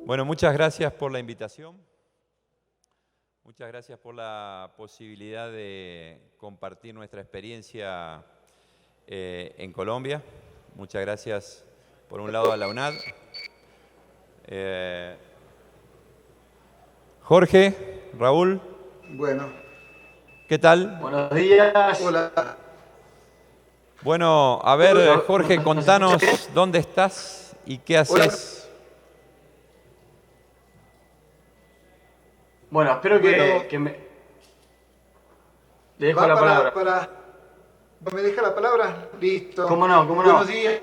Bueno, muchas gracias por la invitación. Muchas gracias por la posibilidad de compartir nuestra experiencia en Colombia. Muchas gracias, por un lado, a la UNAD. Jorge, Raúl. Bueno. ¿Qué tal? Buenos días. Hola. Bueno, a ver, Jorge, contanos dónde estás y qué haces. Bueno, espero que me... Le dejo la palabra. ¿Me deja la palabra? Listo. ¿Cómo no? Buenos días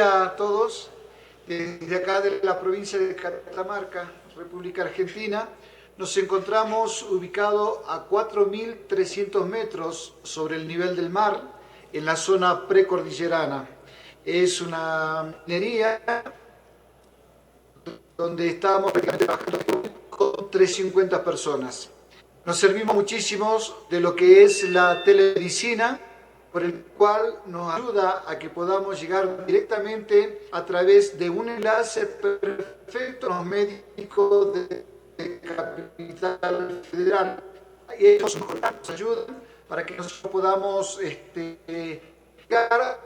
a todos. Desde acá de la provincia de Catamarca, República Argentina, nos encontramos ubicados a 4.300 metros sobre el nivel del mar, en la zona precordillerana. Es una minería donde estamos trabajando con 350 personas. Nos servimos muchísimo de lo que es la telemedicina, por el cual nos ayuda a que podamos llegar directamente a través de un enlace perfecto a los médicos de Capital Federal. Y ellos nos ayudan para que nosotros podamos llegar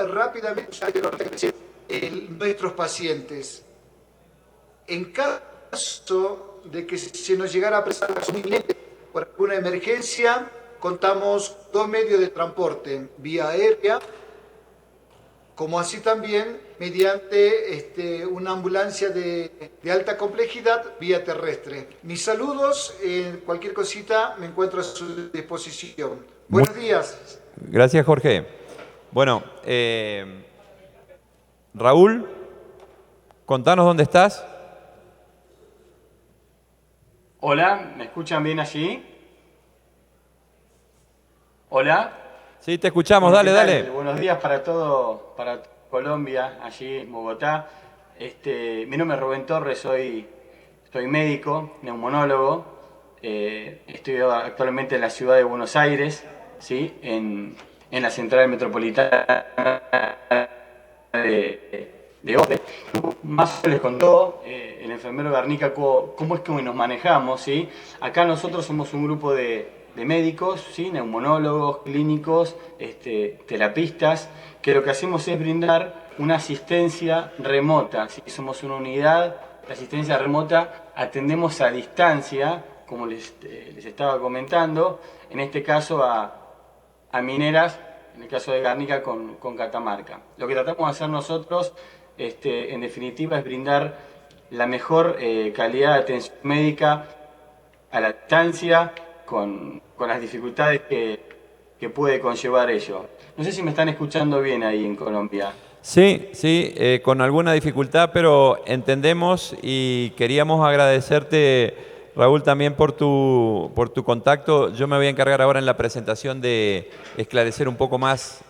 rápidamente a nuestros pacientes. En caso de que se nos llegara a presentar un inminente por alguna emergencia, contamos dos medios de transporte, vía aérea, como así también mediante una ambulancia de alta complejidad, vía terrestre. Mis saludos, cualquier cosita me encuentro a su disposición. Buenos días. Gracias, Jorge. Bueno, Raúl, contanos dónde estás. Hola, ¿me escuchan bien allí? Hola. Sí, te escuchamos, Bueno, dale. Buenos días para todo, para Colombia, allí en Bogotá. Mi nombre es Rubén Torres, soy médico, neumonólogo. Estoy actualmente en la ciudad de Buenos Aires, ¿sí? en la central metropolitana de OPE. Más les contó el enfermero Garnica cómo es que nos manejamos, ¿sí? Acá nosotros somos un grupo de médicos, ¿sí? Neumonólogos, clínicos, terapistas, que lo que hacemos es brindar una asistencia remota, ¿sí? Somos una unidad de asistencia remota, atendemos a distancia, como les estaba comentando, en este caso a mineras, en el caso de Garnica con Catamarca. Lo que tratamos de hacer nosotros, en definitiva, es brindar la mejor calidad de atención médica a la distancia, con las dificultades que puede conllevar ello. No sé si me están escuchando bien ahí en Colombia. Sí, con alguna dificultad, pero entendemos y queríamos agradecerte, Raúl, también por tu contacto. Yo me voy a encargar ahora en la presentación de esclarecer un poco más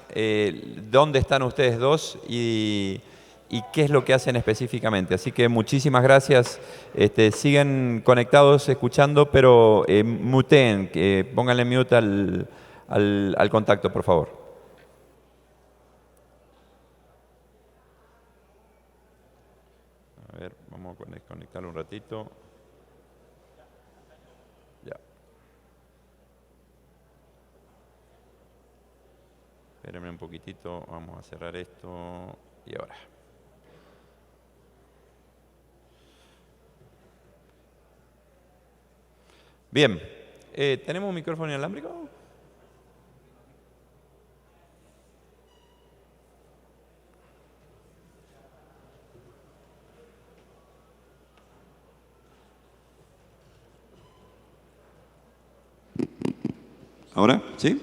dónde están ustedes dos y qué es lo que hacen específicamente. Así que muchísimas gracias. Siguen conectados, escuchando, pero muteen, pónganle mute al contacto, por favor. A ver, vamos a desconectarlo un ratito. Ya. Espérenme un poquitito, vamos a cerrar esto y ahora. Bien, ¿tenemos un micrófono inalámbrico? ¿Ahora? ¿Sí?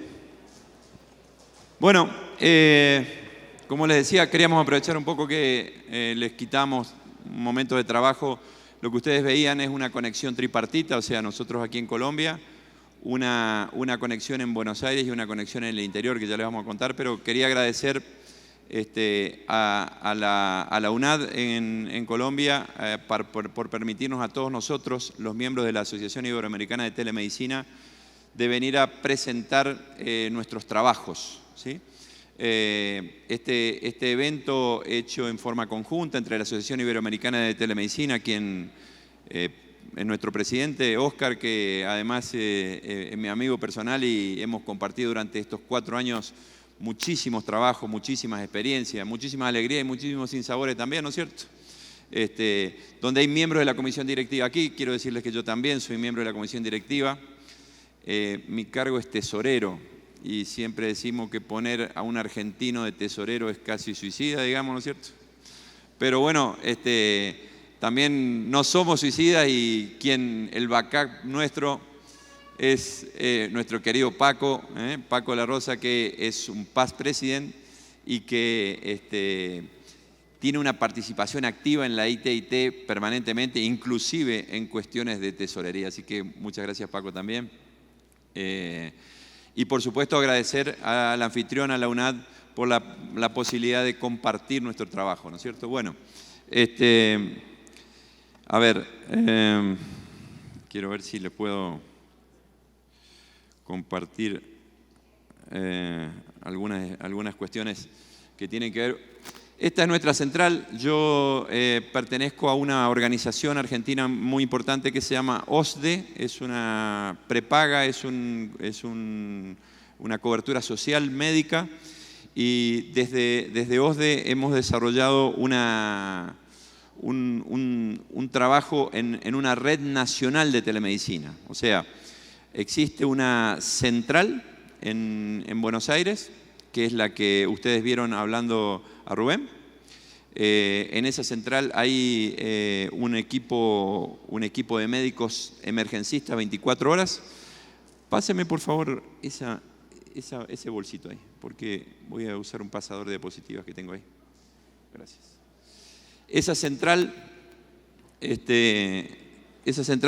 Bueno, como les decía, queríamos aprovechar un poco que les quitamos un momento de trabajo. Lo que ustedes veían es una conexión tripartita, o sea, nosotros aquí en Colombia, una conexión en Buenos Aires y una conexión en el interior, que ya les vamos a contar, pero quería agradecer a la UNAD en Colombia por permitirnos a todos nosotros, los miembros de la Asociación Iberoamericana de Telemedicina, de venir a presentar nuestros trabajos, ¿sí? Este evento hecho en forma conjunta entre la Asociación Iberoamericana de Telemedicina, quien es nuestro presidente, Oscar, que además es mi amigo personal y hemos compartido durante estos 4 años muchísimos trabajos, muchísimas experiencias, muchísimas alegrías y muchísimos sinsabores también, ¿no es cierto? Donde hay miembros de la comisión directiva aquí, quiero decirles que yo también soy miembro de la comisión directiva. Mi cargo es tesorero y siempre decimos que poner a un argentino de tesorero es casi suicida, digamos, ¿no es cierto? Pero bueno, también no somos suicidas y el backup nuestro es nuestro querido Paco, Paco La Rosa, que es un past president y que tiene una participación activa en la ITIT permanentemente, inclusive en cuestiones de tesorería. Así que muchas gracias, Paco, también. Y por supuesto agradecer al anfitrión, a la UNAD, por la posibilidad de compartir nuestro trabajo, ¿no es cierto? Bueno, a ver, quiero ver si le puedo compartir algunas cuestiones que tienen que ver. Esta es nuestra central. Yo pertenezco a una organización argentina muy importante que se llama OSDE. Es una prepaga, es una cobertura social médica. Y desde OSDE hemos desarrollado un trabajo en una red nacional de telemedicina. O sea, existe una central en Buenos Aires, que es la que ustedes vieron hablando a Rubén. En esa central hay un equipo de médicos emergencistas 24 horas. Páseme por favor ese bolsito ahí, porque voy a usar un pasador de diapositivas que tengo ahí. Gracias. Esa central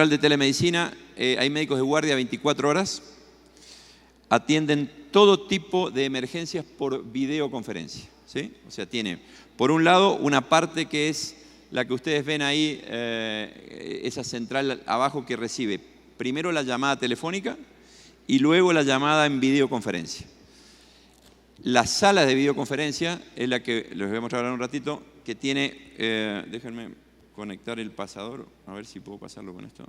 de telemedicina, hay médicos de guardia 24 horas, atienden todo tipo de emergencias por videoconferencia, ¿sí? O sea, tiene por un lado una parte que es la que ustedes ven ahí, esa central abajo que recibe primero la llamada telefónica y luego la llamada en videoconferencia. La sala de videoconferencia es la que les voy a mostrar ahora un ratito, que tiene, déjenme conectar el pasador, a ver si puedo pasarlo con esto.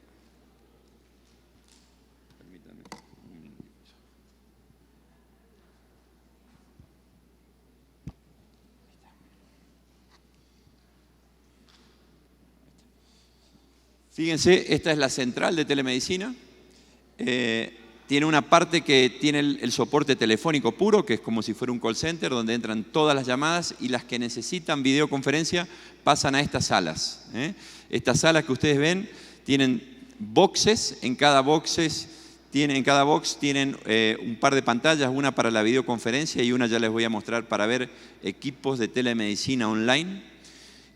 Permítanme un minutito. Fíjense, esta es la central de telemedicina. Tiene una parte que tiene el soporte telefónico puro, que es como si fuera un call center, donde entran todas las llamadas y las que necesitan videoconferencia pasan a estas salas. Estas salas que ustedes ven tienen boxes, en cada box tienen un par de pantallas, una para la videoconferencia y una ya les voy a mostrar para ver equipos de telemedicina online.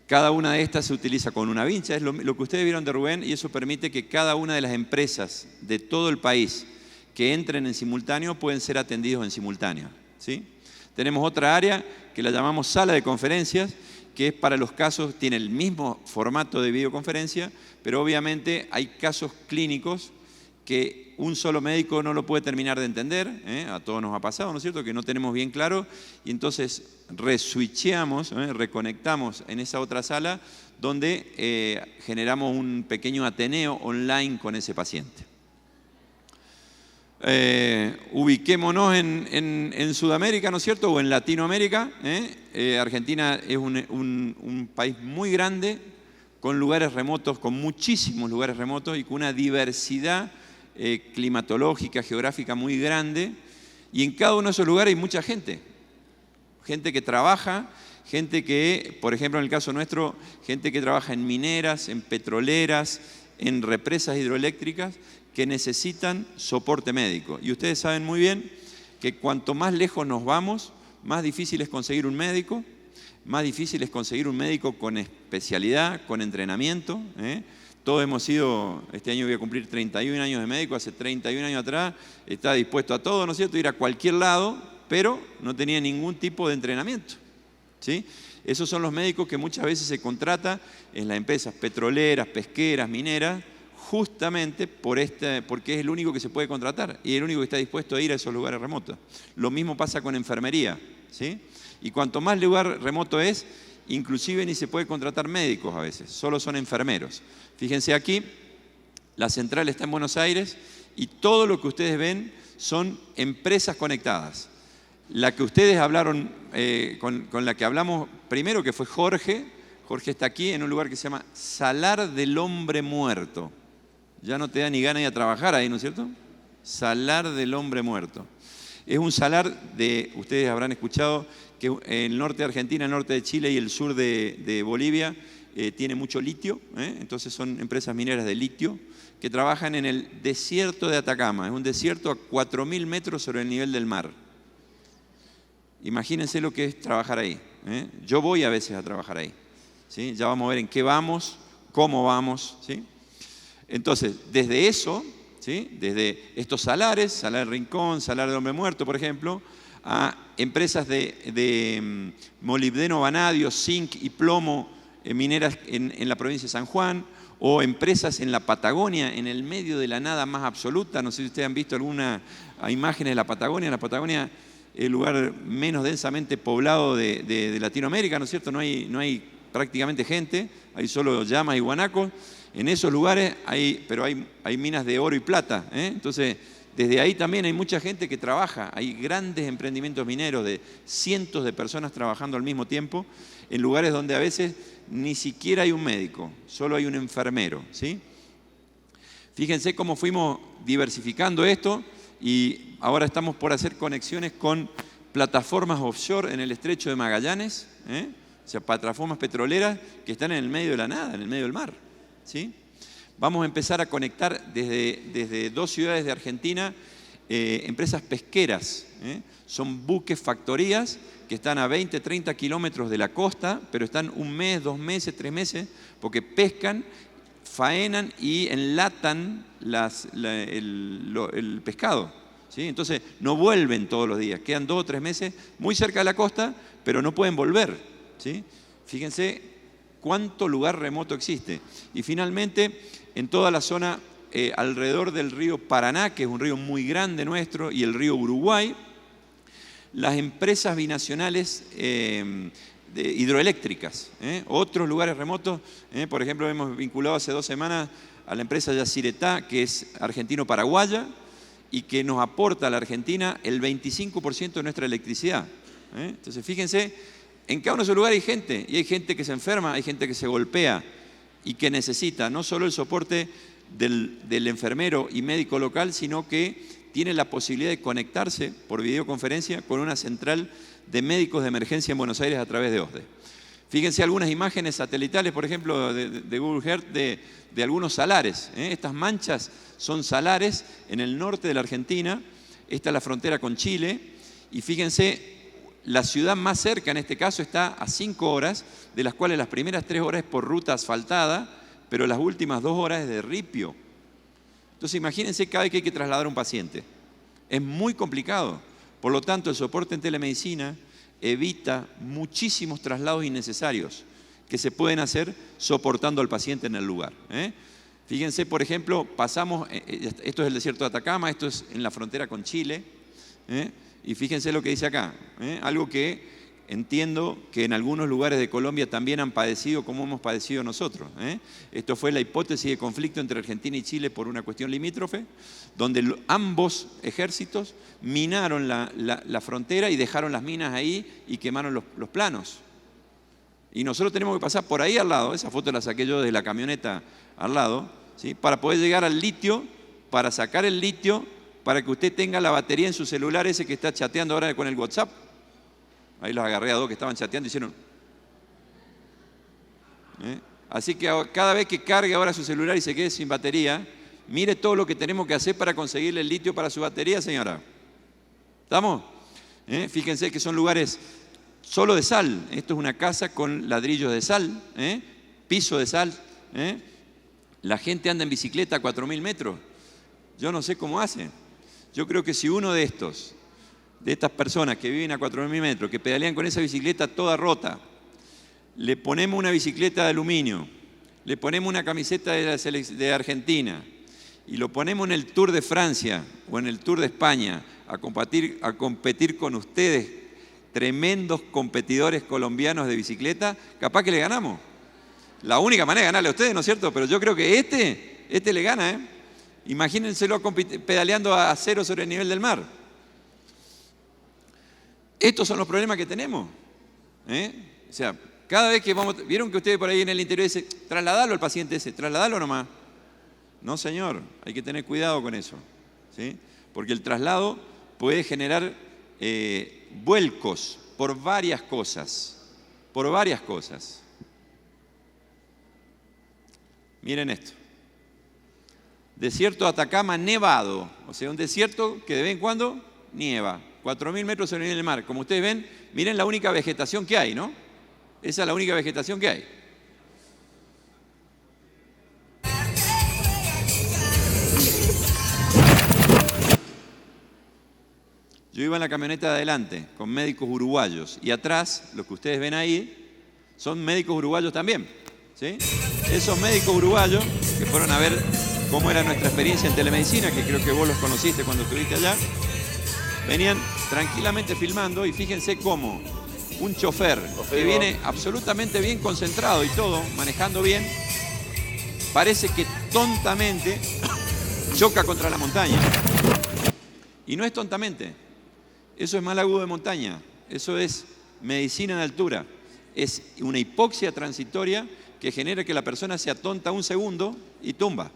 Cada una de estas se utiliza con una vincha, es lo que ustedes vieron de Rubén, y eso permite que cada una de las empresas de todo el país que entren en simultáneo pueden ser atendidos en simultáneo, ¿sí? Tenemos otra área que la llamamos sala de conferencias, que es para los casos, tiene el mismo formato de videoconferencia, pero obviamente hay casos clínicos que un solo médico no lo puede terminar de entender, a todos nos ha pasado, ¿no es cierto?, que no tenemos bien claro, y entonces reswitcheamos, reconectamos en esa otra sala donde generamos un pequeño ateneo online con ese paciente. Ubiquémonos en Sudamérica, ¿no es cierto?, o en Latinoamérica. Argentina es un país muy grande, con lugares remotos, con muchísimos lugares remotos y con una diversidad climatológica, geográfica muy grande, y en cada uno de esos lugares hay mucha gente que trabaja, gente que, por ejemplo en el caso nuestro, gente que trabaja en mineras, en petroleras, en represas hidroeléctricas, que necesitan soporte médico. Y ustedes saben muy bien que cuanto más lejos nos vamos, más difícil es conseguir un médico, más difícil es conseguir un médico con especialidad, con entrenamiento. Todos hemos sido, este año voy a cumplir 31 años de médico, hace 31 años atrás estaba dispuesto a todo, ¿no es cierto?, ir a cualquier lado, pero no tenía ningún tipo de entrenamiento, ¿sí? Esos son los médicos que muchas veces se contrata en las empresas petroleras, pesqueras, mineras, justamente porque es el único que se puede contratar y el único que está dispuesto a ir a esos lugares remotos. Lo mismo pasa con enfermería, ¿sí? Y cuanto más lugar remoto es, inclusive ni se puede contratar médicos a veces, solo son enfermeros. Fíjense aquí, la central está en Buenos Aires y todo lo que ustedes ven son empresas conectadas. La que ustedes hablaron, con la que hablamos primero, que fue Jorge está aquí en un lugar que se llama Salar del Hombre Muerto. Ya no te da ni ganas de ir a trabajar ahí, ¿no es cierto? Salar del Hombre Muerto. Es un salar ustedes habrán escuchado que el norte de Argentina, el norte de Chile y el sur de Bolivia tiene mucho litio, entonces son empresas mineras de litio que trabajan en el desierto de Atacama. Es un desierto a 4.000 metros sobre el nivel del mar. Imagínense lo que es trabajar ahí. Yo voy a veces a trabajar ahí, ¿sí? Ya vamos a ver en qué vamos, cómo vamos, ¿sí? Entonces, desde eso, ¿sí? Desde estos salares, Salar del Rincón, Salar del Hombre Muerto, por ejemplo, a empresas de molibdeno, vanadio, zinc y plomo mineras en la provincia de San Juan, o empresas en la Patagonia, en el medio de la nada más absoluta. No sé si ustedes han visto alguna imagen de la Patagonia. La Patagonia, el lugar menos densamente poblado de Latinoamérica, ¿no es cierto? No hay prácticamente gente, hay solo llamas y guanacos. En esos lugares pero hay minas de oro y plata, Entonces, desde ahí también hay mucha gente que trabaja. Hay grandes emprendimientos mineros de cientos de personas trabajando al mismo tiempo en lugares donde a veces ni siquiera hay un médico, solo hay un enfermero, ¿sí? Fíjense cómo fuimos diversificando esto y ahora estamos por hacer conexiones con plataformas offshore en el estrecho de Magallanes, o sea, plataformas petroleras que están en el medio de la nada, en el medio del mar, ¿sí? Vamos a empezar a conectar desde 2 ciudades de Argentina empresas pesqueras. Son buques, factorías que están a 20, 30 kilómetros de la costa, pero están 1 mes, 2 meses, 3 meses, porque pescan, faenan y enlatan el pescado, ¿sí? Entonces no vuelven todos los días, quedan 2 o 3 meses muy cerca de la costa, pero no pueden volver, ¿sí? Fíjense cuánto lugar remoto existe. Y finalmente, en toda la zona alrededor del río Paraná, que es un río muy grande nuestro, y el río Uruguay, las empresas binacionales hidroeléctricas, otros lugares remotos, por ejemplo, hemos vinculado hace 2 semanas a la empresa Yacyretá, que es argentino-paraguaya, y que nos aporta a la Argentina el 25% de nuestra electricidad. Entonces, fíjense, en cada uno de esos lugares hay gente, y hay gente que se enferma, hay gente que se golpea, y que necesita no solo el soporte del enfermero y médico local, sino que tiene la posibilidad de conectarse por videoconferencia con una central de médicos de emergencia en Buenos Aires a través de OSDE. Fíjense algunas imágenes satelitales, por ejemplo, de Google Earth de algunos salares. Estas manchas son salares en el norte de la Argentina. Esta es la frontera con Chile. Y fíjense, la ciudad más cerca en este caso está a 5 horas, de las cuales las primeras 3 horas es por ruta asfaltada, pero las últimas 2 horas es de ripio. Entonces imagínense cada vez que hay que trasladar a un paciente. Es muy complicado. Por lo tanto, el soporte en telemedicina evita muchísimos traslados innecesarios que se pueden hacer soportando al paciente en el lugar. Fíjense, por ejemplo, pasamos, esto es el desierto de Atacama, esto es en la frontera con Chile, y fíjense lo que dice acá, algo que entiendo que en algunos lugares de Colombia también han padecido como hemos padecido nosotros. Esto fue la hipótesis de conflicto entre Argentina y Chile por una cuestión limítrofe, donde ambos ejércitos minaron la frontera y dejaron las minas ahí y quemaron los planos. Y nosotros tenemos que pasar por ahí al lado, esa foto la saqué yo desde la camioneta al lado, ¿sí? Para poder llegar al litio, para sacar el litio, para que usted tenga la batería en su celular ese que está chateando ahora con el WhatsApp. Ahí los agarré a 2 que estaban chateando y hicieron. Así que cada vez que cargue ahora su celular y se quede sin batería, mire todo lo que tenemos que hacer para conseguirle el litio para su batería, señora. ¿Estamos? Fíjense que son lugares solo de sal. Esto es una casa con ladrillos de sal, piso de sal. La gente anda en bicicleta a 4.000 metros. Yo no sé cómo hacen. Yo creo que si uno de estas personas que viven a 4.000 metros, que pedalean con esa bicicleta toda rota, le ponemos una bicicleta de aluminio, le ponemos una camiseta de Argentina y lo ponemos en el Tour de Francia o en el Tour de España a competir con ustedes, tremendos competidores colombianos de bicicleta, capaz que le ganamos. La única manera de ganarle a ustedes, ¿no es cierto? Pero yo creo que este le gana, ¿eh? Imagínenselo pedaleando a 0 sobre el nivel del mar. Estos son los problemas que tenemos, ¿eh? O sea, cada vez que vamos... ¿Vieron que ustedes por ahí en el interior dicen, trasladalo al paciente ese, trasladalo nomás? No, señor, hay que tener cuidado con eso, ¿sí? Porque el traslado puede generar vuelcos por varias cosas, Miren esto. Desierto de Atacama nevado, o sea, un desierto que de vez en cuando nieva, 4.000 metros sobre el nivel del mar. Como ustedes ven, miren la única vegetación que hay, ¿no? Esa es la única vegetación que hay. Yo iba en la camioneta de adelante con médicos uruguayos y atrás, los que ustedes ven ahí, son médicos uruguayos también, ¿sí? Esos médicos uruguayos que fueron a ver cómo era nuestra experiencia en telemedicina, que creo que vos los conociste cuando estuviste allá, venían tranquilamente filmando y fíjense cómo un chofer que viene absolutamente bien concentrado y todo, manejando bien, parece que tontamente choca contra la montaña. Y no es tontamente, eso es mal agudo de montaña, eso es medicina en altura, es una hipoxia transitoria que genera que la persona se atonta un segundo y tumba.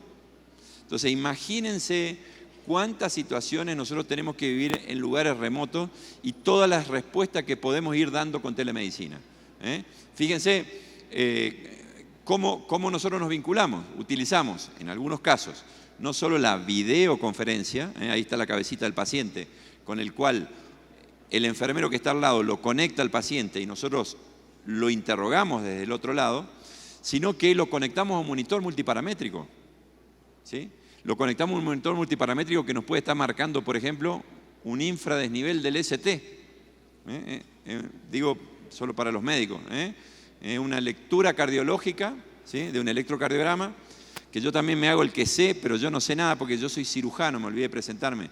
Entonces imagínense cuántas situaciones nosotros tenemos que vivir en lugares remotos y todas las respuestas que podemos ir dando con telemedicina, ¿eh? Fíjense cómo nosotros nos vinculamos. Utilizamos, en algunos casos, no solo la videoconferencia, ahí está la cabecita del paciente, con el cual el enfermero que está al lado lo conecta al paciente y nosotros lo interrogamos desde el otro lado, sino que lo conectamos a un monitor multiparamétrico, ¿sí? Lo conectamos a un monitor multiparamétrico que nos puede estar marcando, por ejemplo, un infradesnivel del ST. Digo, solo para los médicos. Una lectura cardiológica, ¿sí? De un electrocardiograma, que yo también me hago el que sé, pero yo no sé nada porque yo soy cirujano, me olvidé de presentarme.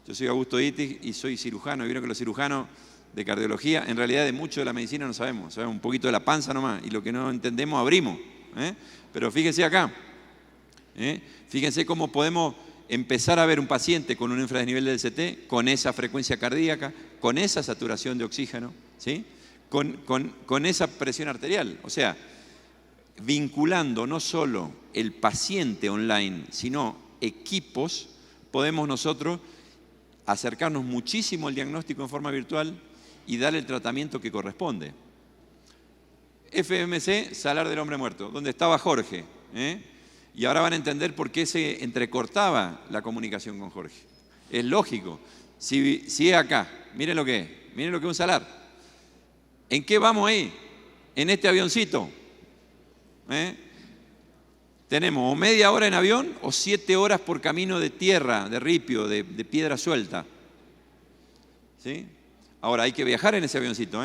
Yo soy Augusto Itis y soy cirujano. Y vieron que los cirujanos de cardiología, en realidad de mucho de la medicina no sabemos un poquito de la panza nomás, y lo que no entendemos abrimos. Pero fíjense acá. Fíjense cómo podemos empezar a ver un paciente con un infradesnivel del CT, con esa frecuencia cardíaca, con esa saturación de oxígeno, ¿sí? con esa presión arterial. O sea, vinculando no solo el paciente online, sino equipos, podemos nosotros acercarnos muchísimo al diagnóstico en forma virtual y darle el tratamiento que corresponde. FMC, Salar del Hombre Muerto, donde estaba Jorge, y ahora van a entender por qué se entrecortaba la comunicación con Jorge. Es lógico. Si es acá, miren lo que es. Miren lo que es un salar. ¿En qué vamos ahí? En este avioncito. Tenemos o media hora en avión o 7 horas por camino de tierra, de ripio, de piedra suelta. ¿Sí? Ahora hay que viajar en ese avioncito,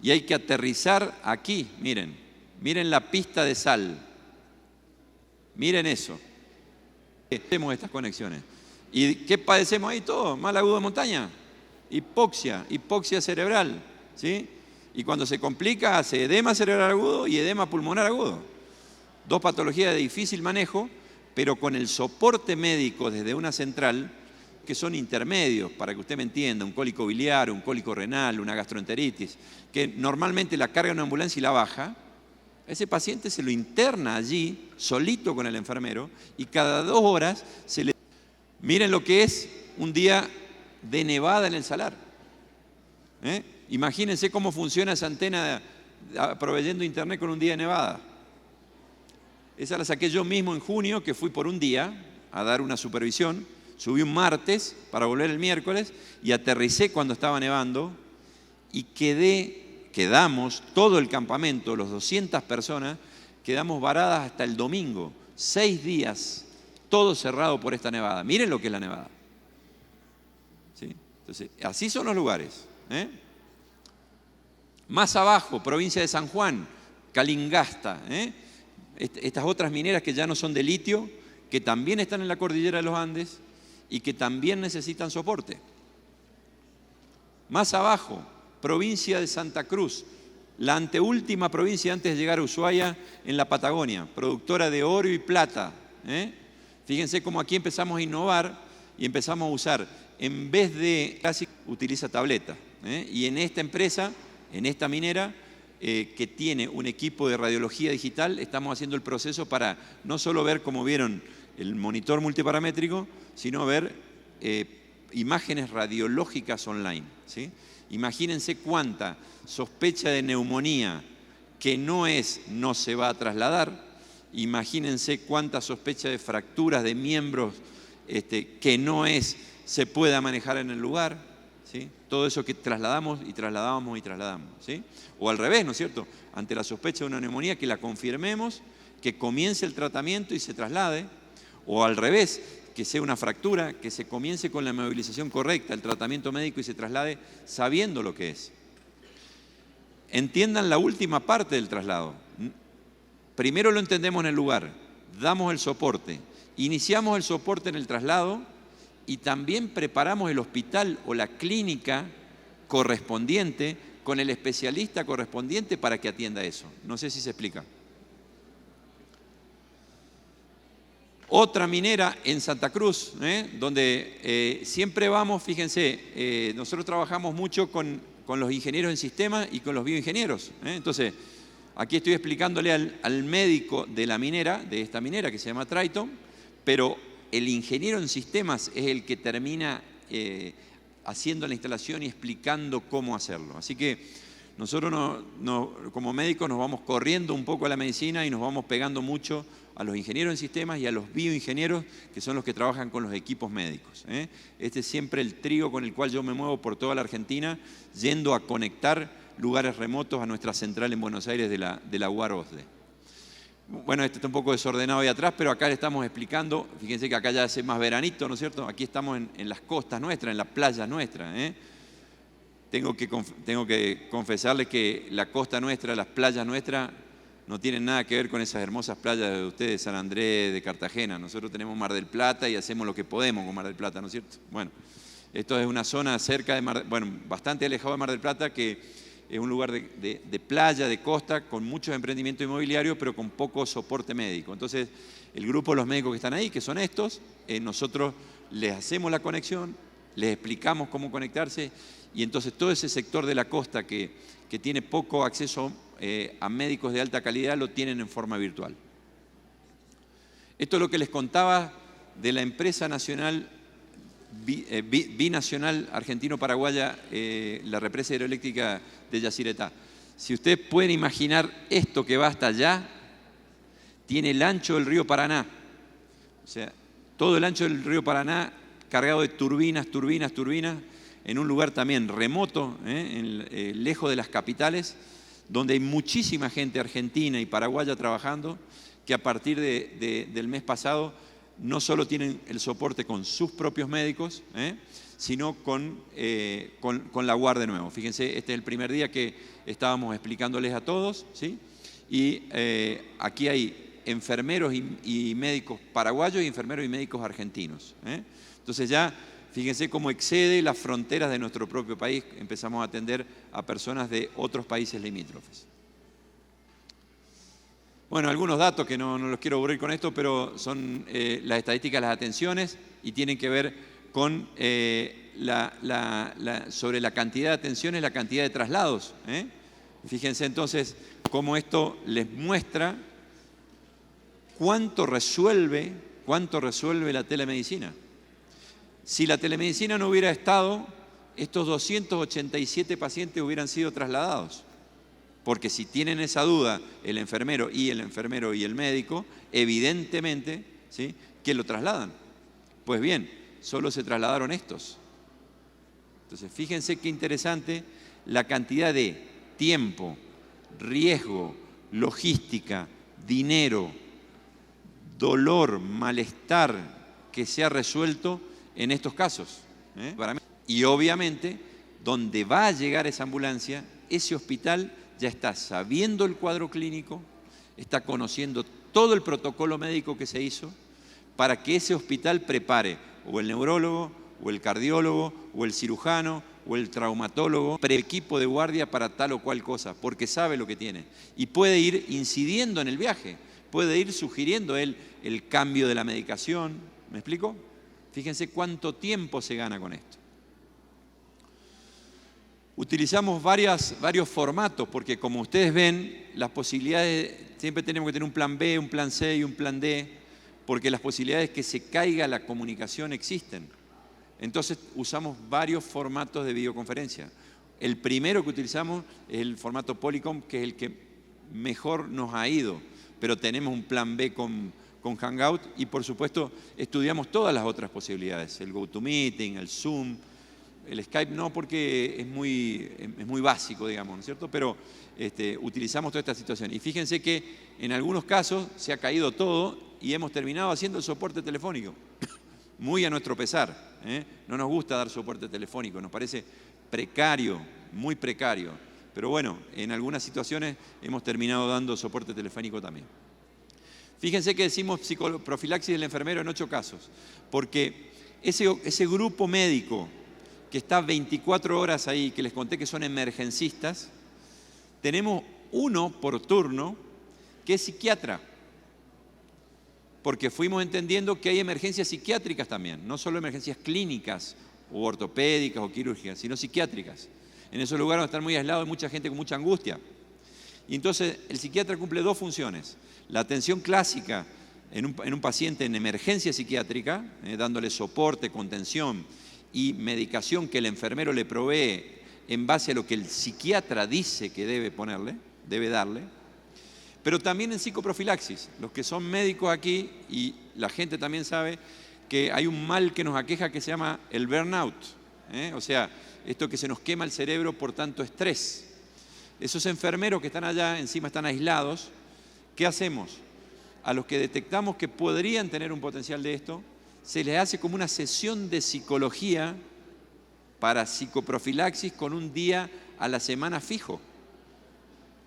y hay que aterrizar aquí. Miren la pista de sal. Miren eso. Hacemos estas conexiones. ¿Y qué padecemos ahí todos? Mal agudo de montaña. Hipoxia cerebral, ¿sí? Y cuando se complica hace edema cerebral agudo y edema pulmonar agudo. 2 patologías de difícil manejo, pero con el soporte médico desde una central que son intermedios, para que usted me entienda, un cólico biliar, un cólico renal, una gastroenteritis, que normalmente la carga en una ambulancia y la baja. Ese paciente se lo interna allí, solito con el enfermero, y cada 2 horas se le... Miren lo que es un día de nevada en el salar. Imagínense cómo funciona esa antena proveyendo internet con un día de nevada. Esa la saqué yo mismo en junio, que fui por un día a dar una supervisión. Subí un martes para volver el miércoles y aterricé cuando estaba nevando y quedamos, todo el campamento, los 200 personas, quedamos varadas hasta el domingo, 6 días, todo cerrado por esta nevada. Miren lo que es la nevada. ¿Sí? Entonces, así son los lugares. Más abajo, provincia de San Juan, Calingasta, estas otras mineras que ya no son de litio, que también están en la cordillera de los Andes y que también necesitan soporte. Más abajo, provincia de Santa Cruz, la anteúltima provincia antes de llegar a Ushuaia en la Patagonia, productora de oro y plata. Fíjense cómo aquí empezamos a innovar y empezamos a usar, en vez de clásico, utiliza tableta. Y en esta empresa, en esta minera, que tiene un equipo de radiología digital, estamos haciendo el proceso para no solo ver, como vieron, el monitor multiparamétrico, sino ver imágenes radiológicas online, ¿sí? Imagínense cuánta sospecha de neumonía que no se va a trasladar. Imagínense cuánta sospecha de fracturas de miembros que no se pueda manejar en el lugar, ¿sí? Todo eso que trasladamos y trasladamos y trasladamos, ¿sí? O al revés, ¿no es cierto? Ante la sospecha de una neumonía, que la confirmemos, que comience el tratamiento y se traslade, o al revés, que sea una fractura, que se comience con la movilización correcta, el tratamiento médico y se traslade sabiendo lo que es. Entiendan la última parte del traslado. Primero lo entendemos en el lugar, damos el soporte, iniciamos el soporte en el traslado y también preparamos el hospital o la clínica correspondiente con el especialista correspondiente para que atienda eso. No sé si se explica. Otra minera en Santa Cruz, donde siempre vamos, fíjense, nosotros trabajamos mucho con los ingenieros en sistemas y con los bioingenieros. Entonces, aquí estoy explicándole al médico de la minera, de esta minera que se llama Triton, pero el ingeniero en sistemas es el que termina haciendo la instalación y explicando cómo hacerlo. Así que nosotros como médicos nos vamos corriendo un poco a la medicina y nos vamos pegando mucho a los ingenieros en sistemas y a los bioingenieros, que son los que trabajan con los equipos médicos. Este es siempre el trío con el cual yo me muevo por toda la Argentina, yendo a conectar lugares remotos a nuestra central en Buenos Aires de la UAR OSDE. Bueno, este está un poco desordenado ahí atrás, pero acá le estamos explicando. Fíjense que acá ya hace más veranito, ¿no es cierto? Aquí estamos en las costas nuestras, en las playas nuestras. Tengo que confesarles que la costa nuestra, las playas nuestras, no tienen nada que ver con esas hermosas playas de ustedes, San Andrés, de Cartagena. Nosotros tenemos Mar del Plata y hacemos lo que podemos con Mar del Plata, ¿no es cierto? Bueno, esto es una zona cerca de bastante alejado de Mar del Plata, que es un lugar de playa, de costa, con muchos emprendimientos inmobiliarios, pero con poco soporte médico. Entonces, el grupo de los médicos que están ahí, que son estos, nosotros les hacemos la conexión, les explicamos cómo conectarse, y entonces todo ese sector de la costa que tiene poco acceso a médicos de alta calidad lo tienen en forma virtual. Esto es lo que les contaba de la empresa nacional binacional argentino-paraguaya, la represa hidroeléctrica de Yacyretá. Si ustedes pueden imaginar esto que va hasta allá, tiene el ancho del río Paraná. O sea, todo el ancho del río Paraná cargado de turbinas, en un lugar también remoto, lejos de las capitales, donde hay muchísima gente argentina y paraguaya trabajando, que a partir del mes pasado no solo tienen el soporte con sus propios médicos, sino con la UAR de nuevo. Fíjense, este es el primer día que estábamos explicándoles a todos, ¿sí? Y aquí hay enfermeros y médicos paraguayos y enfermeros y médicos argentinos. Entonces ya, fíjense cómo excede las fronteras de nuestro propio país. Empezamos a atender a personas de otros países limítrofes. Bueno, algunos datos que no los quiero aburrir con esto, pero son las estadísticas de las atenciones y tienen que ver con sobre la cantidad de atenciones, la cantidad de traslados. Fíjense entonces cómo esto les muestra cuánto resuelve la telemedicina. Si la telemedicina no hubiera estado, estos 287 pacientes hubieran sido trasladados. Porque si tienen esa duda el enfermero y el médico, evidentemente, ¿sí?, que lo trasladan. Pues bien, solo se trasladaron estos. Entonces, fíjense qué interesante la cantidad de tiempo, riesgo, logística, dinero, dolor, malestar que se ha resuelto en estos casos. Y obviamente, donde va a llegar esa ambulancia, ese hospital ya está sabiendo el cuadro clínico, está conociendo todo el protocolo médico que se hizo para que ese hospital prepare o el neurólogo, o el cardiólogo, o el cirujano, o el traumatólogo, equipo de guardia para tal o cual cosa, porque sabe lo que tiene. Y puede ir incidiendo en el viaje, puede ir sugiriendo él el cambio de la medicación. ¿Me explico? Fíjense cuánto tiempo se gana con esto. Utilizamos varios formatos, porque como ustedes ven, las posibilidades, siempre tenemos que tener un plan B, un plan C y un plan D, porque las posibilidades de que se caiga la comunicación existen. Entonces usamos varios formatos de videoconferencia. El primero que utilizamos es el formato Polycom, que es el que mejor nos ha ido, pero tenemos un plan B con Hangout y por supuesto estudiamos todas las otras posibilidades, el GoToMeeting, el Zoom, el Skype no porque es muy básico, digamos, ¿no es cierto? Pero utilizamos toda esta situación. Y fíjense que en algunos casos se ha caído todo y hemos terminado haciendo el soporte telefónico, muy a nuestro pesar. No nos gusta dar soporte telefónico, nos parece precario, muy precario. Pero bueno, en algunas situaciones hemos terminado dando soporte telefónico también. Fíjense que decimos psicoprofilaxis del enfermero en 8 casos, porque ese grupo médico que está 24 horas ahí, que les conté que son emergencistas, tenemos uno por turno que es psiquiatra, porque fuimos entendiendo que hay emergencias psiquiátricas también, no solo emergencias clínicas o ortopédicas o quirúrgicas, sino psiquiátricas. En esos lugares donde están muy aislados hay mucha gente con mucha angustia. Y entonces el psiquiatra cumple 2 funciones. La atención clásica en un paciente en emergencia psiquiátrica, dándole soporte, contención y medicación que el enfermero le provee en base a lo que el psiquiatra dice que debe darle. Pero también en psicoprofilaxis. Los que son médicos aquí, y la gente también sabe que hay un mal que nos aqueja que se llama el burnout. O sea, esto que se nos quema el cerebro por tanto estrés. Esos enfermeros que están allá, encima están aislados, ¿qué hacemos? A los que detectamos que podrían tener un potencial de esto, se les hace como una sesión de psicología para psicoprofilaxis con un día a la semana fijo.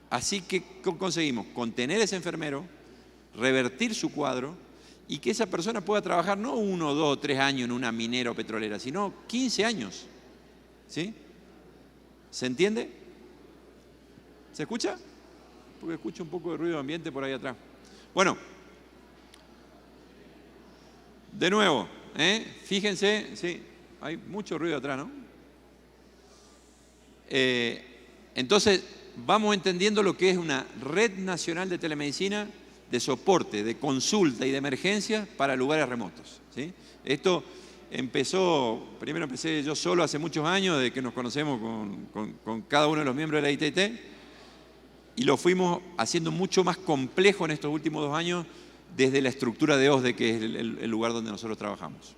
Así que conseguimos contener a ese enfermero, revertir su cuadro y que esa persona pueda trabajar no 1, 2 o 3 años en una minera o petrolera, sino 15 años. ¿Sí? ¿Se entiende? ¿Se escucha? Porque escucho un poco de ruido ambiente por ahí atrás. Bueno, de nuevo, fíjense, sí, hay mucho ruido atrás, ¿no? Entonces, vamos entendiendo lo que es una red nacional de telemedicina, de soporte, de consulta y de emergencia para lugares remotos, ¿sí? Esto primero empecé yo solo hace muchos años, de que nos conocemos con cada uno de los miembros de la ITT, y lo fuimos haciendo mucho más complejo en estos últimos 2 años desde la estructura de OSDE, que es el lugar donde nosotros trabajamos.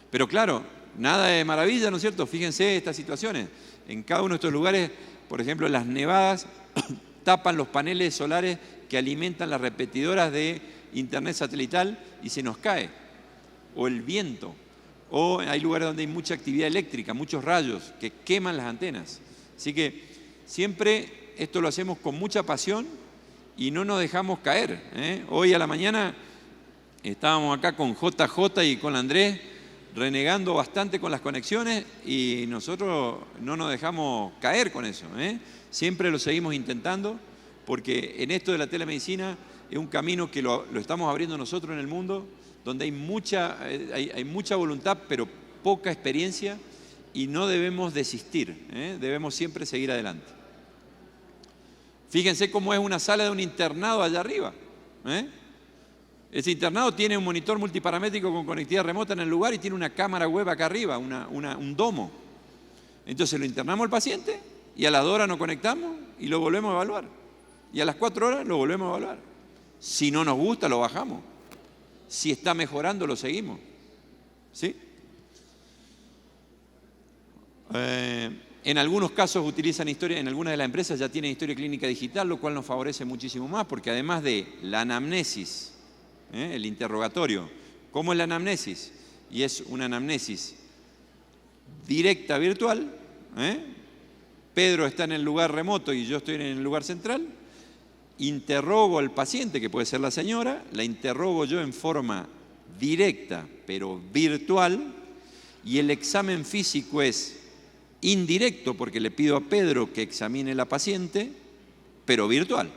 Pero claro, nada de maravilla, ¿no es cierto? Fíjense estas situaciones. En cada uno de estos lugares, por ejemplo, las nevadas tapan los paneles solares que alimentan las repetidoras de internet satelital y se nos cae. O el viento. O hay lugares donde hay mucha actividad eléctrica, muchos rayos que queman las antenas. Así que siempre esto lo hacemos con mucha pasión y no nos dejamos caer. Hoy a la mañana estábamos acá con JJ y con Andrés renegando bastante con las conexiones y nosotros no nos dejamos caer con eso. Siempre lo seguimos intentando porque en esto de la telemedicina es un camino que lo estamos abriendo nosotros en el mundo, donde hay mucha voluntad pero poca experiencia y no debemos desistir, debemos siempre seguir adelante. Fíjense cómo es una sala de un internado allá arriba. Ese internado tiene un monitor multiparamétrico con conectividad remota en el lugar y tiene una cámara web acá arriba, un domo. Entonces lo internamos al paciente y a las 2 horas nos conectamos y lo volvemos a evaluar. Y a las 4 horas lo volvemos a evaluar. Si no nos gusta, lo bajamos. Si está mejorando, lo seguimos. ¿Sí? En algunos casos utilizan en algunas de las empresas ya tienen historia clínica digital, lo cual nos favorece muchísimo más, porque además de la anamnesis, el interrogatorio, ¿cómo es la anamnesis? Y es una anamnesis directa virtual. Pedro está en el lugar remoto y yo estoy en el lugar central, interrogo al paciente, que puede ser la señora, la interrogo yo en forma directa, pero virtual, y el examen físico es indirecto, porque le pido a Pedro que examine la paciente, pero virtual.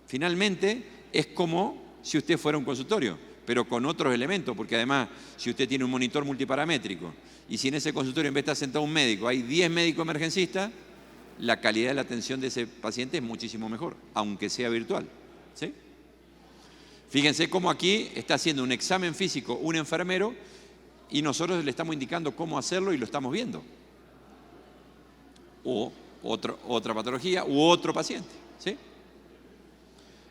Finalmente, es como si usted fuera a un consultorio, pero con otros elementos, porque además, si usted tiene un monitor multiparamétrico, y si en ese consultorio en vez de estar sentado un médico, hay 10 médicos emergencistas, la calidad de la atención de ese paciente es muchísimo mejor, aunque sea virtual. ¿Sí? Fíjense cómo aquí está haciendo un examen físico un enfermero y nosotros le estamos indicando cómo hacerlo y lo estamos viendo. O otra patología u otro paciente. ¿Sí?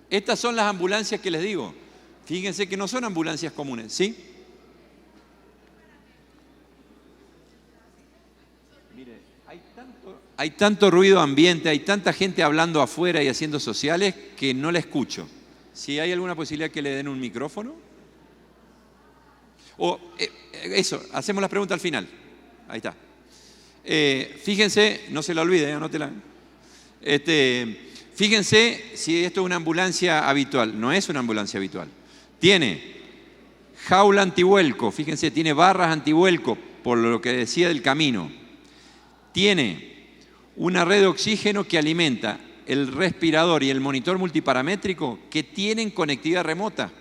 Estas son las ambulancias que les digo. Fíjense que no son ambulancias comunes. ¿Sí? Mire, hay tanto ruido ambiente, hay tanta gente hablando afuera y haciendo sociales que no la escucho. Si hay alguna posibilidad que le den un micrófono. O eso, hacemos las preguntas al final. Ahí está. Fíjense, no se la olvide, anótela. Fíjense si esto es una ambulancia habitual. No es una ambulancia habitual. Tiene jaula antivuelco, fíjense, tiene barras antivuelco, por lo que decía del camino. Tiene una red de oxígeno que alimenta el respirador y el monitor multiparamétrico que tienen conectividad remota.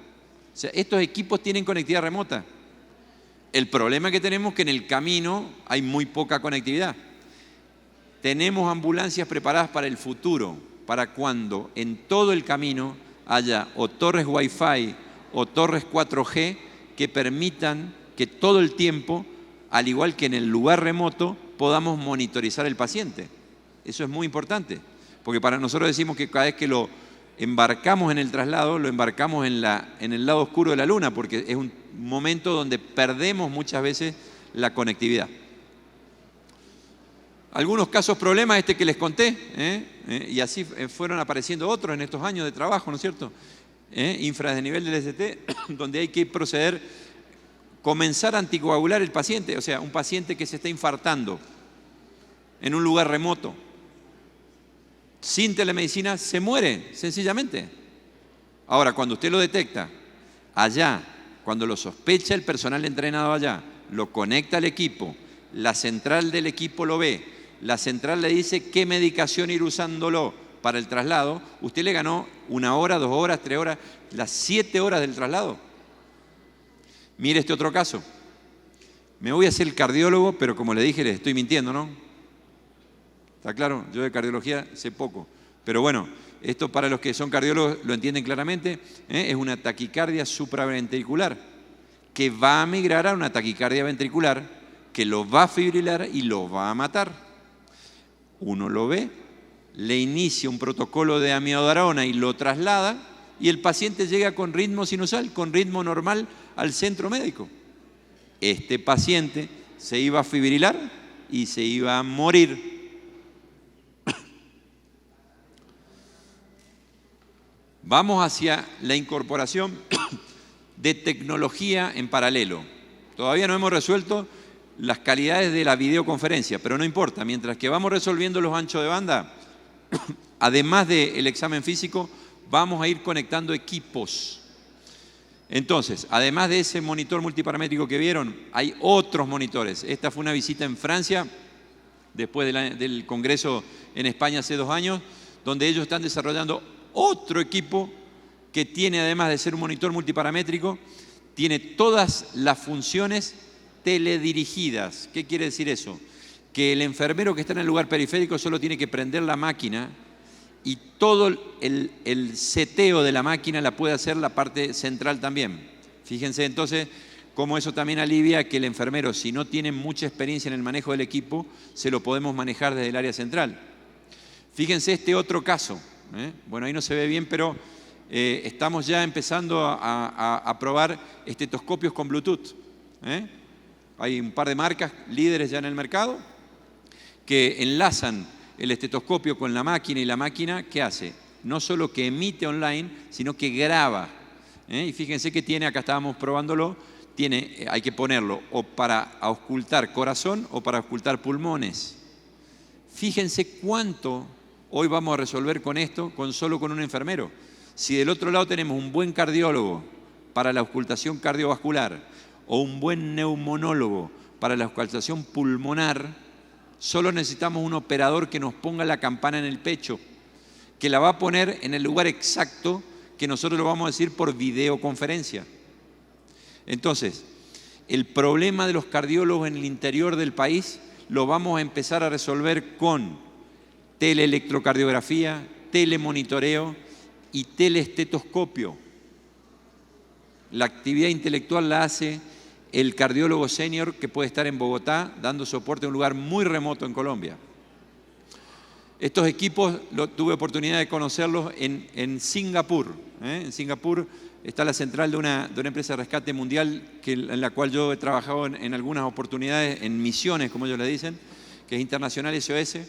O sea, estos equipos tienen conectividad remota. El problema que tenemos es que en el camino hay muy poca conectividad. Tenemos ambulancias preparadas para el futuro, para cuando en todo el camino haya o torres Wi-Fi o torres 4G que permitan que todo el tiempo, al igual que en el lugar remoto, podamos monitorizar el paciente. Eso es muy importante, porque para nosotros decimos que cada vez que lo embarcamos en el traslado, lo embarcamos en el lado oscuro de la luna, porque es un momento donde perdemos muchas veces la conectividad. Algunos casos problemas, que les conté, y así fueron apareciendo otros en estos años de trabajo, ¿no es cierto? Infra de nivel del ST, donde hay que proceder, comenzar a anticoagular el paciente, o sea, un paciente que se está infartando en un lugar remoto, sin telemedicina, se muere, sencillamente. Ahora, cuando usted lo detecta allá, cuando lo sospecha el personal entrenado allá, lo conecta al equipo, la central del equipo lo ve, la central le dice qué medicación ir usándolo para el traslado, usted le ganó 1 hora, 2 horas, 3 horas, las 7 horas del traslado. Mire este otro caso. Me voy a hacer el cardiólogo, pero como le dije, les estoy mintiendo, ¿no? ¿Está claro? Yo de cardiología sé poco. Pero bueno, esto para los que son cardiólogos lo entienden claramente, es una taquicardia supraventricular que va a migrar a una taquicardia ventricular que lo va a fibrilar y lo va a matar. Uno lo ve, le inicia un protocolo de amiodarona y lo traslada y el paciente llega con ritmo sinusal, con ritmo normal al centro médico. Este paciente se iba a fibrilar y se iba a morir. Vamos hacia la incorporación de tecnología en paralelo. Todavía no hemos resuelto las calidades de la videoconferencia, pero no importa. Mientras que vamos resolviendo los anchos de banda, además del examen físico, vamos a ir conectando equipos. Entonces, además de ese monitor multiparamétrico que vieron, hay otros monitores. Esta fue una visita en Francia, después del Congreso en España hace 2 años, donde ellos están desarrollando otro equipo que tiene, además de ser un monitor multiparamétrico, tiene todas las funciones teledirigidas. ¿Qué quiere decir eso? Que el enfermero que está en el lugar periférico solo tiene que prender la máquina y todo el seteo de la máquina la puede hacer la parte central también. Fíjense entonces cómo eso también alivia que el enfermero, si no tiene mucha experiencia en el manejo del equipo, se lo podemos manejar desde el área central. Fíjense este otro caso. Bueno, ahí no se ve bien, pero estamos ya empezando a probar estetoscopios con Bluetooth. Hay un par de marcas líderes ya en el mercado que enlazan el estetoscopio con la máquina y la máquina, ¿qué hace? No solo que emite online, sino que graba. Y fíjense que tiene, acá estábamos probándolo, hay que ponerlo o para auscultar corazón o para auscultar pulmones. Fíjense cuánto hoy vamos a resolver con esto, solo con un enfermero. Si del otro lado tenemos un buen cardiólogo para la auscultación cardiovascular o un buen neumonólogo para la auscultación pulmonar, solo necesitamos un operador que nos ponga la campana en el pecho, que la va a poner en el lugar exacto que nosotros lo vamos a decir por videoconferencia. Entonces, el problema de los cardiólogos en el interior del país lo vamos a empezar a resolver con teleelectrocardiografía, telemonitoreo y teleestetoscopio. La actividad intelectual la hace el cardiólogo senior que puede estar en Bogotá dando soporte a un lugar muy remoto en Colombia. Estos equipos tuve oportunidad de conocerlos en Singapur. En Singapur está la central de una empresa de rescate mundial en la cual yo he trabajado en algunas oportunidades, en misiones, como ellos le dicen, que es Internacional SOS.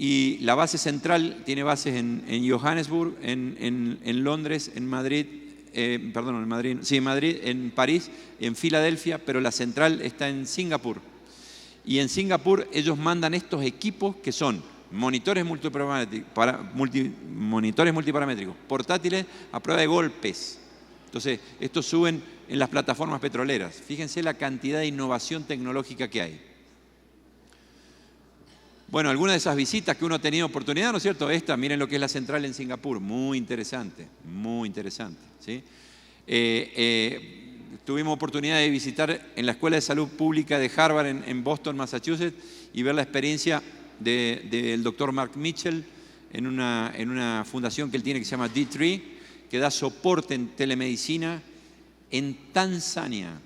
Y la base central tiene bases en Johannesburg, en Londres, en Madrid, en Madrid, en París, en Filadelfia, pero la central está en Singapur. Y en Singapur ellos mandan estos equipos que son monitores multiparamétricos, portátiles a prueba de golpes. Entonces, estos suben en las plataformas petroleras. Fíjense la cantidad de innovación tecnológica que hay. Bueno, algunas de esas visitas que uno ha tenido oportunidad, ¿no es cierto? Miren lo que es la central en Singapur, muy interesante, ¿sí? Tuvimos oportunidad de visitar en la Escuela de Salud Pública de Harvard en Boston, Massachusetts, y ver la experiencia del doctor Mark Mitchell en una fundación que él tiene que se llama D3, que da soporte en telemedicina en Tanzania,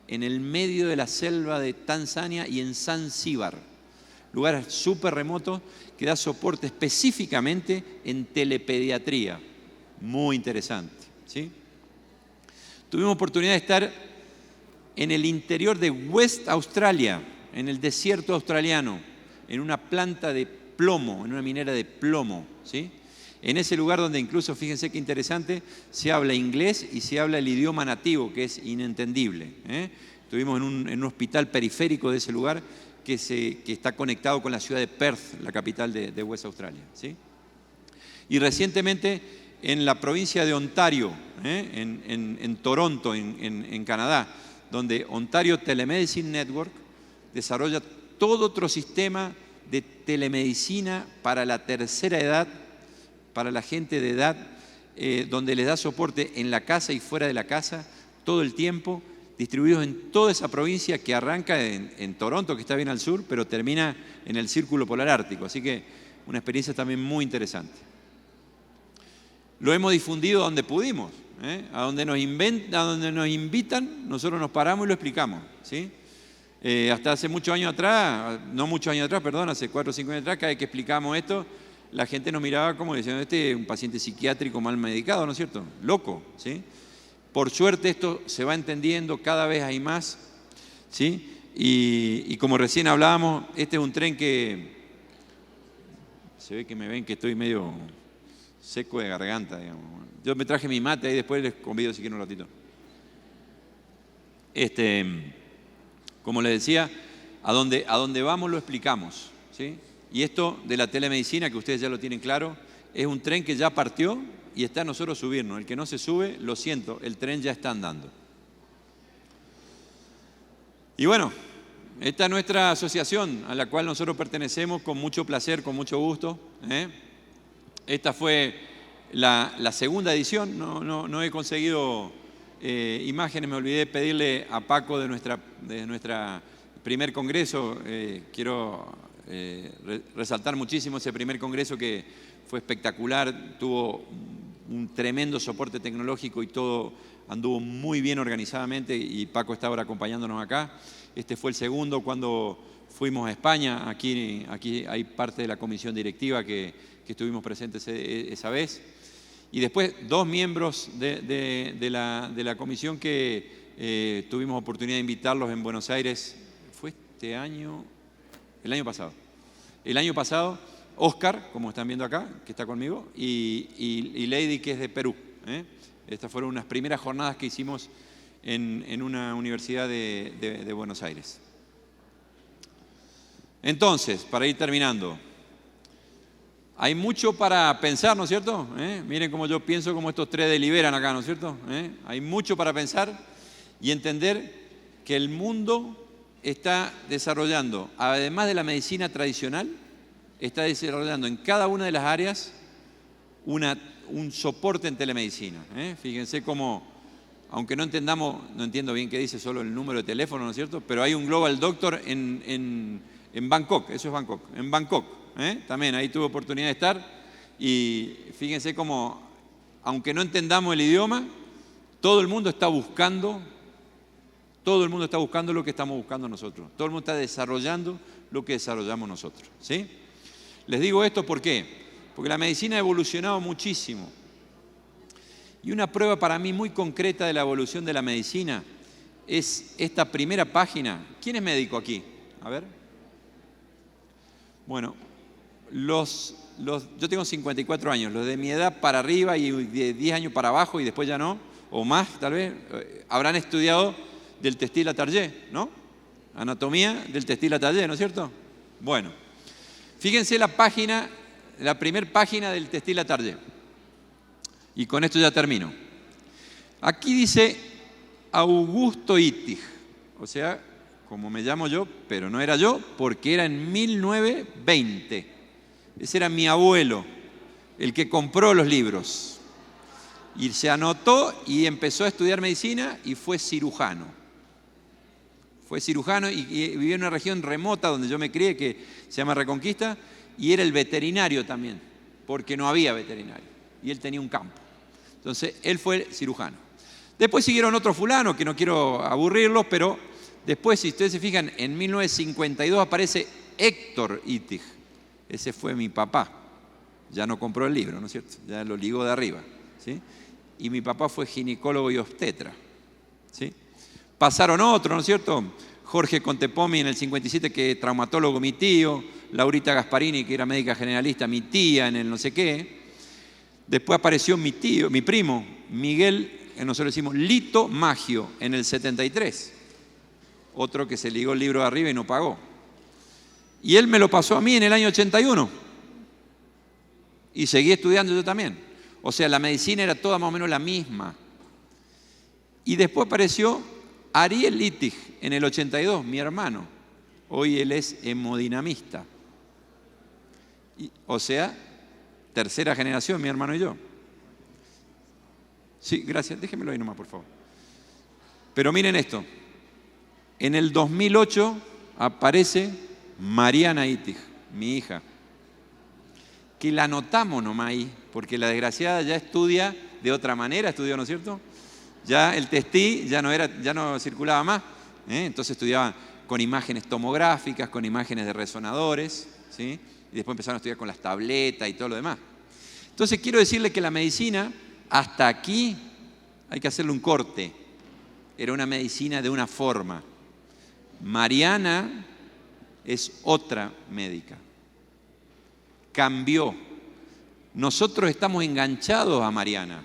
en el medio de la selva de Tanzania y en Zanzíbar. Lugares súper remotos que da soporte específicamente en telepediatría. Muy interesante, ¿sí? Tuvimos oportunidad de estar en el interior de West Australia, en el desierto australiano, en una planta de plomo, en una minera de plomo, ¿sí? En ese lugar donde incluso, fíjense qué interesante, se habla inglés y se habla el idioma nativo, que es inentendible, ¿eh? Estuvimos en un hospital periférico de ese lugar que está conectado con la ciudad de Perth, la capital de West Australia, ¿sí? Y recientemente en la provincia de Ontario, en Toronto, en Canadá, donde Ontario Telemedicine Network desarrolla todo otro sistema de telemedicina para la tercera edad, para la gente de edad, donde les da soporte en la casa y fuera de la casa todo el tiempo, distribuidos en toda esa provincia que arranca en Toronto, que está bien al sur, pero termina en el Círculo Polar Ártico. Así que una experiencia también muy interesante. Lo hemos difundido donde pudimos, a donde nos invitan, nosotros nos paramos y lo explicamos, ¿sí? Hasta hace muchos años atrás, hace 4 o 5 años atrás, cada vez que explicamos esto, la gente nos miraba como diciendo, este es un paciente psiquiátrico mal medicado, ¿no es cierto? Loco, ¿sí? Por suerte esto se va entendiendo, cada vez hay más, ¿sí? Y como recién hablábamos, este es un tren que, se ve que me ven que estoy medio seco de garganta, digamos. Yo me traje mi mate y después les convido si quieren un ratito. Como les decía, a donde vamos lo explicamos, ¿sí? Y esto de la telemedicina, que ustedes ya lo tienen claro, es un tren que ya partió y está a nosotros subirnos. El que no se sube, lo siento, el tren ya está andando. Y bueno, esta es nuestra asociación a la cual nosotros pertenecemos con mucho placer, con mucho gusto, ¿eh? Esta fue la segunda edición, no he conseguido imágenes, me olvidé pedirle a Paco de nuestra primer congreso. Quiero resaltar muchísimo ese primer congreso que fue espectacular, tuvo un tremendo soporte tecnológico y todo anduvo muy bien organizadamente, y Paco está ahora acompañándonos acá. Este fue el segundo cuando fuimos a España. Aquí hay parte de la comisión directiva que estuvimos presentes esa vez. Y después 2 miembros de la comisión que tuvimos oportunidad de invitarlos en Buenos Aires. ¿Fue este año? El año pasado. El año pasado, Oscar, como están viendo acá, que está conmigo, y Lady, que es de Perú, ¿eh? Estas fueron unas primeras jornadas que hicimos en una universidad de Buenos Aires. Entonces, para ir terminando, Hay mucho para pensar, ¿no es cierto? Miren cómo yo pienso, cómo estos tres deliberan acá, ¿no es cierto? Hay mucho para pensar y entender que el mundo está desarrollando, además de la medicina tradicional, está desarrollando en cada una de las áreas un soporte en telemedicina. Fíjense cómo, aunque no entiendo bien qué dice solo el número de teléfono, ¿no es cierto? Pero hay un Global Doctor en Bangkok, eso es Bangkok, en Bangkok. También ahí tuve oportunidad de estar y fíjense cómo, aunque no entendamos el idioma, todo el mundo está buscando lo que estamos buscando nosotros. Todo el mundo está desarrollando lo que desarrollamos nosotros. ¿Sí? Les digo esto ¿por qué? Porque la medicina ha evolucionado muchísimo. Y una prueba para mí muy concreta de la evolución de la medicina es esta primera página. ¿Quién es médico aquí? A ver. Bueno, yo tengo 54 años, los de mi edad para arriba y de 10 años para abajo y después ya no, o más tal vez, habrán estudiado del textil a Target, ¿no? Anatomía del textil a Target, ¿no es cierto? Bueno, fíjense la primera página del textil a Target. Y con esto ya termino. Aquí dice Augusto Ittig, o sea, como me llamo yo, pero no era yo, porque era en 1920. Ese era mi abuelo, el que compró los libros. Y se anotó y empezó a estudiar medicina y fue cirujano. Fue cirujano y vivía en una región remota donde yo me crié, que se llama Reconquista, y era el veterinario también, porque no había veterinario. Y él tenía un campo. Entonces, él fue cirujano. Después siguieron otros fulanos, que no quiero aburrirlos, pero después, si ustedes se fijan, en 1952 aparece Héctor Ittig. Ese fue mi papá. Ya no compró el libro, ¿no es cierto? Ya lo ligó de arriba. ¿Sí? Y mi papá fue ginecólogo y obstetra. ¿Sí? Pasaron otros, ¿no es cierto? Jorge Contepomi en el 57, que es traumatólogo, mi tío. Laurita Gasparini, que era médica generalista, mi tía en el no sé qué. Después apareció mi tío, mi primo, Miguel, nosotros decimos Lito Maggio, en el 73. Otro que se ligó el libro de arriba y no pagó. Y él me lo pasó a mí en el año 81. Y seguí estudiando yo también. O sea, la medicina era toda más o menos la misma. Y después apareció Ariel Ittig en el 82, mi hermano. Hoy él es hemodinamista. O sea, tercera generación, mi hermano y yo. Sí, gracias. Déjenmelo ahí nomás, por favor. Pero miren esto. En el 2008 aparece Mariana Ittig, mi hija, que la anotamos nomás ahí, porque la desgraciada ya estudia de otra manera, estudió, ¿no es cierto? Ya el textil ya no circulaba más, entonces estudiaba con imágenes tomográficas, con imágenes de resonadores, ¿sí? Y después empezaron a estudiar con las tabletas y todo lo demás. Entonces quiero decirle que la medicina, hasta aquí hay que hacerle un corte. Era una medicina de una forma. Mariana es otra médica. Cambió. Nosotros estamos enganchados a Mariana.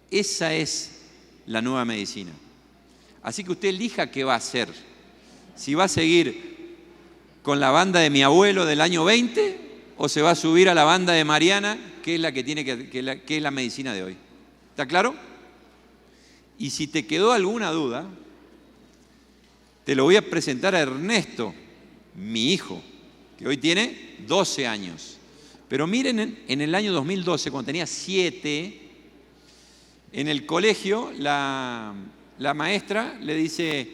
Esa es la nueva medicina. Así que usted elija qué va a hacer. Si va a seguir con la banda de mi abuelo del año 20 o se va a subir a la banda de Mariana, que es la que tiene que es la medicina de hoy. ¿Está claro? Y si te quedó alguna duda, te lo voy a presentar a Ernesto, mi hijo, que hoy tiene 12 años. Pero miren, en el año 2012, cuando tenía 7, en el colegio la maestra le dice: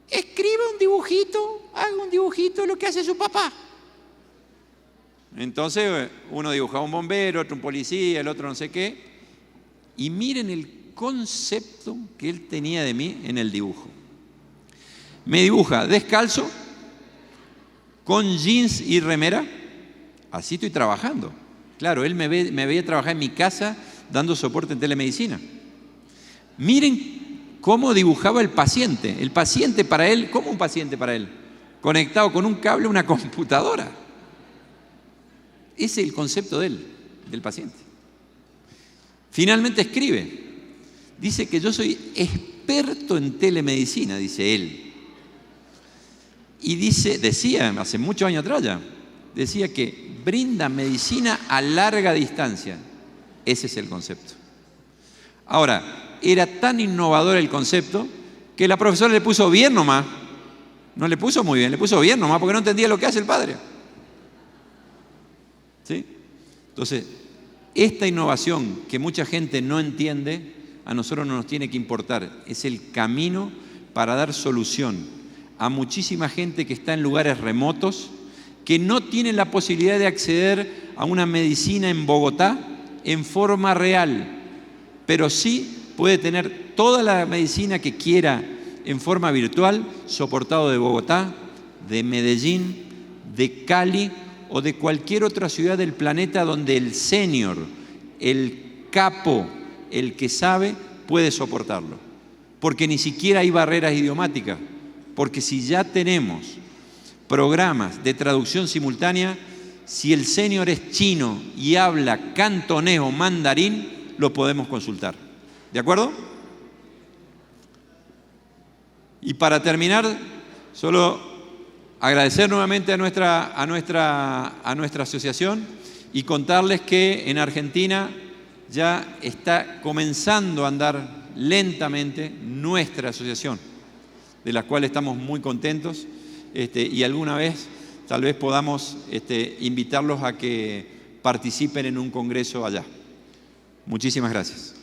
escribe un dibujito, haga un dibujito de lo que hace su papá. Entonces uno dibujaba un bombero, otro un policía, el otro no sé qué. Y miren el concepto que él tenía de mí en el dibujo. Me dibuja descalzo, con jeans y remera. Así estoy trabajando. Claro, él me veía trabajar en mi casa dando soporte en telemedicina. Miren cómo dibujaba el paciente. El paciente para él, ¿cómo un paciente para él? Conectado con un cable a una computadora. Ese es el concepto de él, del paciente. Finalmente escribe. Dice que yo soy experto en telemedicina, dice él. Y decía hace muchos años atrás ya, decía que brinda medicina a larga distancia. Ese es el concepto. Ahora, era tan innovador el concepto que la profesora le puso bien nomás. No le puso muy bien, le puso bien nomás porque no entendía lo que hace el padre. ¿Sí? Entonces, esta innovación que mucha gente no entiende, a nosotros no nos tiene que importar. Es el camino para dar solución a muchísima gente que está en lugares remotos, que no tienen la posibilidad de acceder a una medicina en Bogotá en forma real, pero sí puede tener toda la medicina que quiera en forma virtual, soportado de Bogotá, de Medellín, de Cali o de cualquier otra ciudad del planeta donde el senior, el capo, el que sabe, puede soportarlo. Porque ni siquiera hay barreras idiomáticas, porque si ya tenemos programas de traducción simultánea, si el senior es chino y habla cantonés o mandarín, lo podemos consultar. ¿De acuerdo? Y para terminar, solo agradecer nuevamente a nuestra asociación y contarles que en Argentina ya está comenzando a andar lentamente nuestra asociación, de la cual estamos muy contentos, y alguna vez tal vez podamos invitarlos a que participen en un congreso allá. Muchísimas gracias.